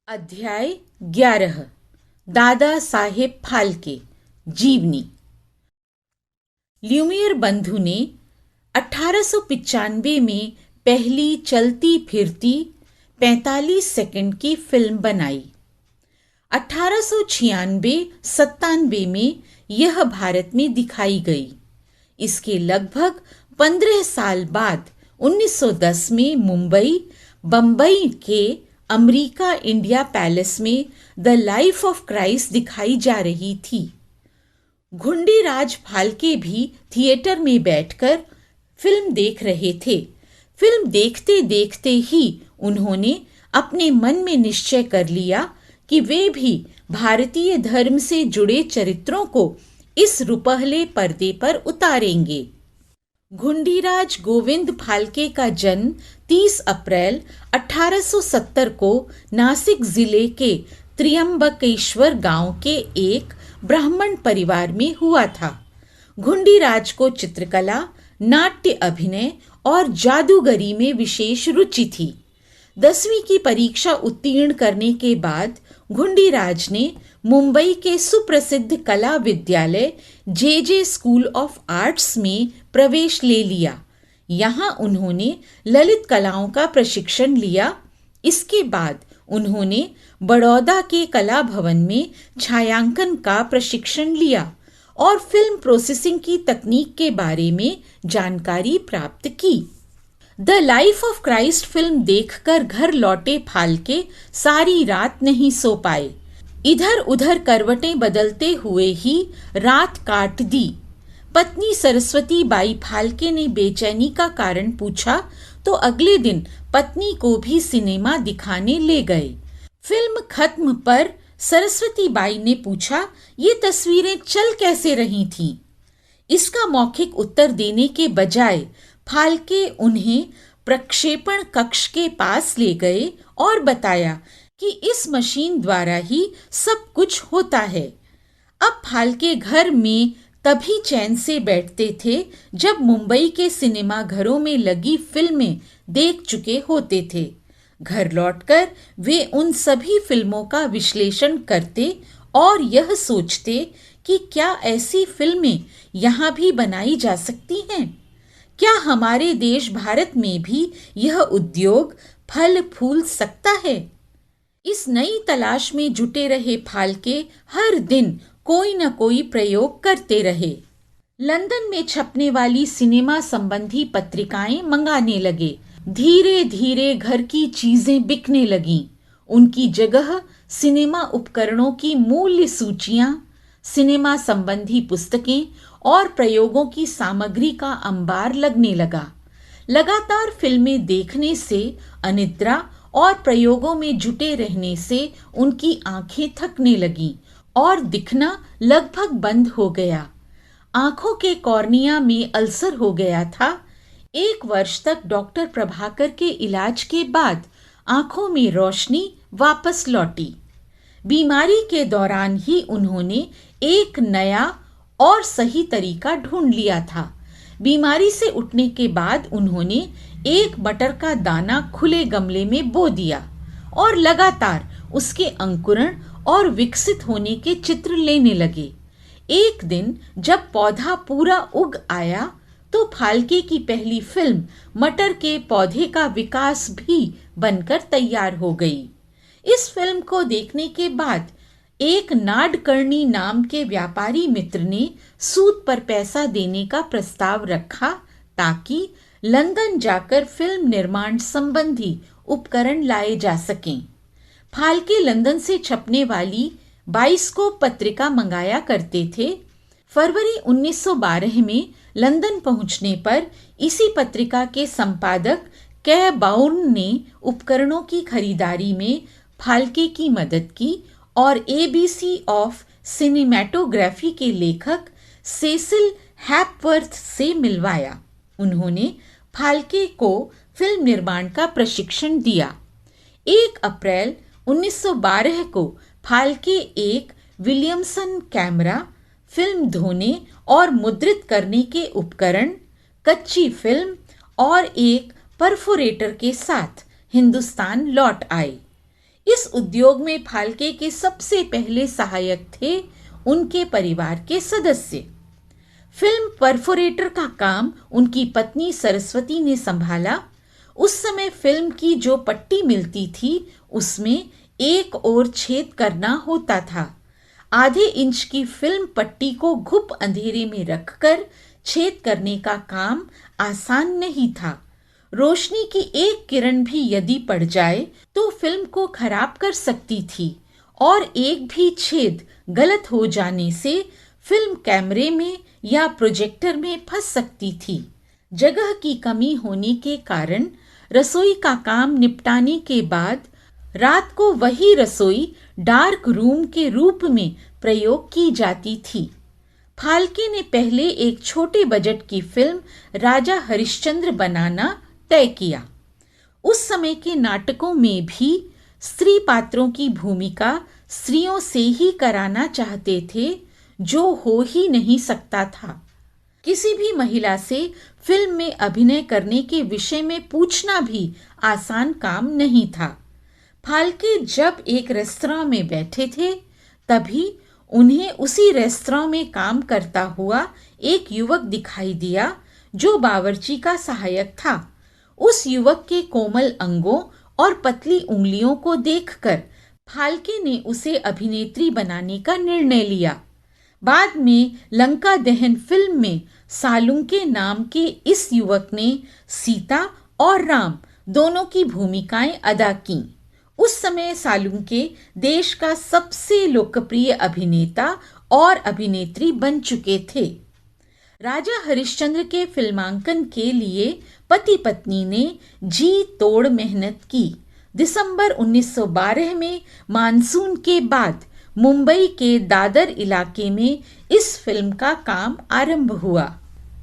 अध्याय 11 दादा साहेब फाल्के जीवनी। ल्यूमियर बंधु ने 1895 में पहली चलती फिरती 45 सेकंड की फिल्म बनाई। 1896-97 में यह भारत में दिखाई गई। इसके लगभग 15 साल बाद 1910 में मुंबई बंबई के अमेरिका इंडिया पैलेस में द लाइफ ऑफ क्राइस्ट दिखाई जा रही थी। घुंडीराज फाल्के भी थिएटर में बैठकर फिल्म देख रहे थे। फिल्म देखते देखते ही उन्होंने अपने मन में निश्चय कर लिया कि वे भी भारतीय धर्म से जुड़े चरित्रों को इस रुपहले पर्दे पर उतारेंगे। घुंडीराज गोविंद फाल्के का जन्म 30 अप्रैल 1870 को नासिक जिले के त्र्यंबकेश्वर गांव के एक ब्राह्मण परिवार में हुआ था। घुंडीराज को चित्रकला, नाट्य अभिनय और जादूगरी में विशेष रुचि थी। 10वीं की परीक्षा उत्तीर्ण करने के बाद घुंडीराज ने मुंबई के सुप्रसिद्ध कला विद्यालय जे स्कूल ऑफ आर्ट्स में प्रवेश ले लिया। यहाँ उन्होंने ललित कलाओं का प्रशिक्षण लिया। इसके बाद उन्होंने बड़ौदा के कला भवन में छायांकन का प्रशिक्षण लिया और फिल्म प्रोसेसिंग की तकनीक के बारे में जानकारी प्राप्त की। The life of Christ film देखकर घर लौटे फाल्के सारी रात नहीं सो पाए। इधर उधर करवटें बदलते हुए ही रात काट दी। पत्नी सरस्वती बाई फाल्के ने बेचैनी का कारण पूछा तो अगले दिन पत्नी को भी सिनेमा दिखाने ले गए। फिल्म खत्म पर सरस्वती बाई ने पूछा, ये तस्वीरें चल कैसे रही थीं? इसका मौखिक उत्तर देने के बजाय फाल्के उन्हें प्रक्षेपण कक्ष के पास ले गए और बताया कि इस मशीन द्वारा ही सब कुछ होता है। अब फाल्के घर में तभी चैन से बैठते थे जब मुंबई के सिनेमा घरों में लगी फिल्में देख चुके होते थे। घर लौटकर वे उन सभी फिल्मों का विश्लेषण करते और यह सोचते कि क्या ऐसी फिल्में यहाँ भी बनाई जा सकती हैं? क्या हमारे देश भारत में भी यह उद्योग फल फूल सकता है? इस नई तलाश में जुटे रहे फाल्के हर दिन कोई न कोई प्रयोग करते रहे। लंदन में छपने वाली सिनेमा संबंधी पत्रिकाएं मंगाने लगे। धीरे धीरे घर की चीजें बिकने लगीं। उनकी जगह सिनेमा उपकरणों की मूल्य सूचियां, सिनेमा संबंधी पुस्तकें और प्रयोगों की सामग्री का अंबार लगने लगा। लगातार फिल्में देखने से, अनिद्रा और प्रयोगों में जुटे रहने से उनकी आंखें थकने लगीं और दिखना लगभग बंद हो गया। आंखों के कॉर्निया में अल्सर हो गया था। 1 वर्ष तक डॉक्टर प्रभाकर के इलाज के बाद आंखों में रोशनी वापस लौटी। बीमारी के दौरान ही उन्होंने एक नया और सही तरीका ढूंढ लिया था। बीमारी से उठने के बाद उन्होंने एक मटर का दाना खुले गमले में बो दिया और लगातार उसके अंकुरण और विकसित होने के चित्र लेने लगे। एक दिन जब पौधा पूरा उग आया तो फाल्के की पहली फिल्म मटर के पौधे का विकास भी बनकर तैयार हो गई। इस फिल्म को देखने के बाद एक नाडकर्णी नाम के व्यापारी मित्र ने सूद पर पैसा देने का प्रस्ताव रखा ताकि लंदन जाकर फिल्म निर्माण संबंधी उपकरण लाए जा सकें। फाल्के लंदन से छपने वाली बाइस्कोप पत्रिका मंगाया करते थे। फरवरी 1912 में लंदन पहुंचने पर इसी पत्रिका के संपादक कै बाउर्न ने उपकरणों की खरीदारी में फाल्के की मदद की और एबीसी ऑफ सिनेमैटोग्राफी के लेखक सेसिल हैपवर्थ से मिलवाया। उन्होंने फाल्के को फिल्म निर्माण का प्रशिक्षण दिया। 1 अप्रैल 1912 को फाल्के एक विलियमसन कैमरा, फिल्म धोने और मुद्रित करने के उपकरण, कच्ची फिल्म और एक परफोरेटर के साथ हिंदुस्तान लौट आए। इस उद्योग में फाल्के के सबसे पहले सहायक थे उनके परिवार के सदस्य। फिल्म परफोरेटर का काम उनकी पत्नी सरस्वती ने संभाला। उस समय फिल्म की जो पट्टी मिलती थी उसमें एक ओर छेद करना होता था। आधे इंच की फिल्म पट्टी को घुप अंधेरे में रखकर छेद करने का काम आसान नहीं था। रोशनी की एक किरण भी यदि पड़ जाए तो फिल्म को खराब कर सकती थी और एक भी छेद गलत हो जाने से फिल्म कैमरे में या प्रोजेक्टर में फंस सकती थी। जगह की कमी होने के कारण रसोई का काम निपटाने के बाद रात को वही रसोई डार्क रूम के रूप में प्रयोग की जाती थी। फाल्के ने पहले एक छोटे बजट की फिल्म राजा हरिश्चंद्र बनाना तय किया। उस समय के नाटकों में भी स्त्री पात्रों की भूमिका स्त्रियों से ही कराना चाहते थे, जो हो ही नहीं सकता था। किसी भी महिला से फिल्म में अभिनय करने के विषय में पूछना भी आसान काम नहीं था। फाल्के जब एक रेस्तरां में बैठे थे तभी उन्हें उसी रेस्तरां में काम करता हुआ एक युवक दिखाई दिया जो बावर्ची का सहायक था। उस युवक के कोमल अंगों और पतली उंगलियों को देखकर फाल्के ने उसे अभिनेत्री बनाने का निर्णय लिया। बाद में लंका दहन फिल्म में सालुंके नाम के इस युवक ने सीता और राम दोनों की भूमिकाएं अदा की। उस समय सालुंके देश का सबसे लोकप्रिय अभिनेता और अभिनेत्री बन चुके थे। राजा हरिश्चंद्र के फिल्मांकन के लिए पति पत्नी ने जी तोड़ मेहनत की। दिसंबर 1912 में मानसून के बाद मुंबई के दादर इलाके में इस फिल्म का काम आरंभ हुआ।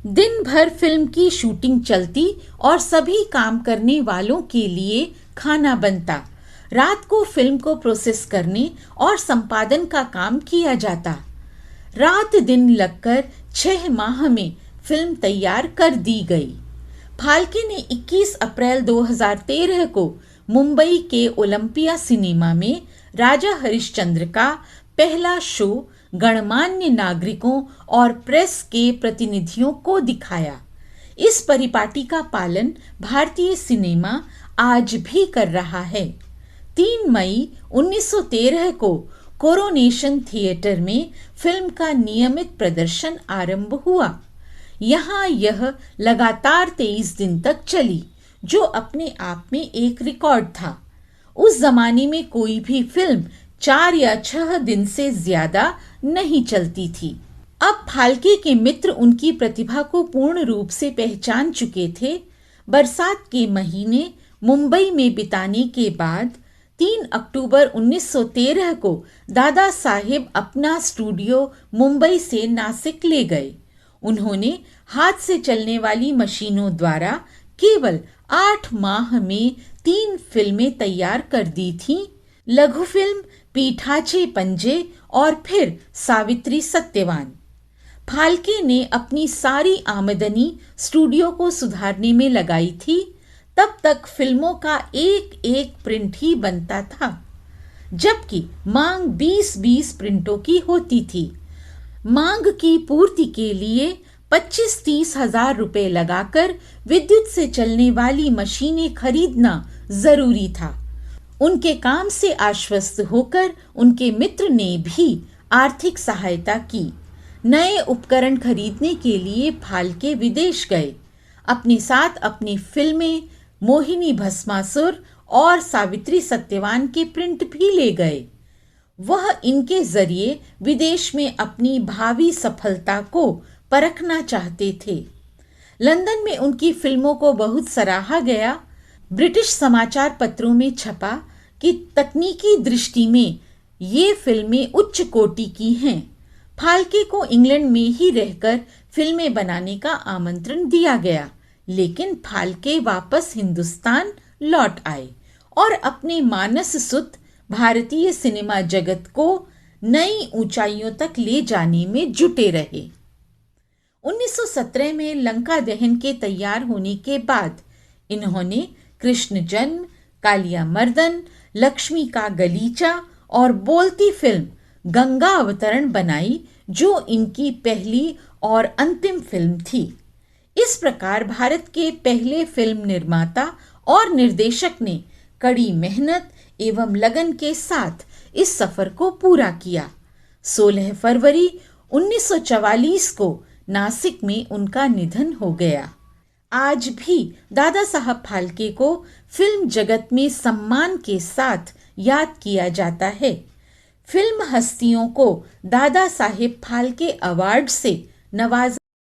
दिन भर फिल्म की शूटिंग चलती और सभी काम करने वालों के लिए खाना बनता। रात को फिल्म को प्रोसेस करने और संपादन का काम किया जाता। रात दिन लगकर 6 माह में फिल्म तैयार कर दी गई। फाल्के ने 21 अप्रैल 2013 को मुंबई के ओलंपिया सिनेमा में राजा हरिश्चंद्र का पहला शो गणमान्य नागरिकों और प्रेस के प्रतिनिधियों को दिखाया। इस परिपाटी का पालन भारतीय सिनेमा आज भी कर रहा है। 3 मई 1913 को कोरोनेशन थिएटर में फिल्म का नियमित प्रदर्शन आरंभ हुआ। यहाँ यह लगातार 23 दिन तक चली, जो अपने आप में एक रिकॉर्ड था। उस जमाने में कोई भी फिल्म 4 या 6 दिन से ज्यादा नहीं चलती थी। अब फाल्के के मित्र उनकी प्रतिभा को पूर्ण रूप से पहचान चुके थे। बरसात के महीने मुंबई में बिताने के बाद 3 अक्टूबर 1913 को दादा साहेब अपना स्टूडियो मुंबई से नासिक ले गए। उन्होंने हाथ से चलने वाली मशीनों द्वारा केवल 8 माह में 3 फिल्में तैयार कर दी थीं। लघु फिल्म पीठाचे पंजे और फिर सावित्री सत्यवान। फाल्के ने अपनी सारी आमदनी स्टूडियो को सुधारने में लगाई थी। तब तक फिल्मों का एक एक प्रिंट ही बनता था, जबकि मांग 20-20 प्रिंटों की होती थी। मांग की पूर्ति के लिए 25-30 हजार रुपए लगाकर विद्युत से चलने वाली मशीनें खरीदना जरूरी था। उनके काम से आश्वस्त होकर उनके मित्र ने भी आर्थिक सहायता की। नए उपकरण खरीदने के लिए फाल्के विदेश गए। अपने साथ अपनी फिल्में मोहिनी भस्मासुर और सावित्री सत्यवान के प्रिंट भी ले गए। वह इनके जरिए विदेश में अपनी भावी सफलता को परखना चाहते थे। लंदन में उनकी फिल्मों को बहुत सराहा गया। ब्रिटिश समाचार पत्रों में छपा कि तकनीकी दृष्टि में ये फिल्में उच्च कोटि की हैं। फाल्के को इंग्लैंड में ही रहकर फिल्में बनाने का आमंत्रण दिया गया, लेकिन फाल्के वापस हिंदुस्तान लौट आए और अपने मानस सुत भारतीय सिनेमा जगत को नई ऊंचाइयों तक ले जाने में जुटे रहे। 1917 में लंका दहन के तैयार होने के बाद इन्होंने कृष्ण जन्म, कालिया मर्दन, लक्ष्मी का गलीचा और बोलती फिल्म गंगा अवतरण बनाई, जो इनकी पहली और अंतिम फिल्म थी। इस प्रकार भारत के पहले फिल्म निर्माता और निर्देशक ने कड़ी मेहनत एवं लगन के साथ इस सफर को पूरा किया। 16 फरवरी 1944 को नासिक में उनका निधन हो गया। आज भी दादा साहब फाल्के को फिल्म जगत में सम्मान के साथ याद किया जाता है। फिल्म हस्तियों को दादा साहेब फाल्के अवार्ड से नवाजा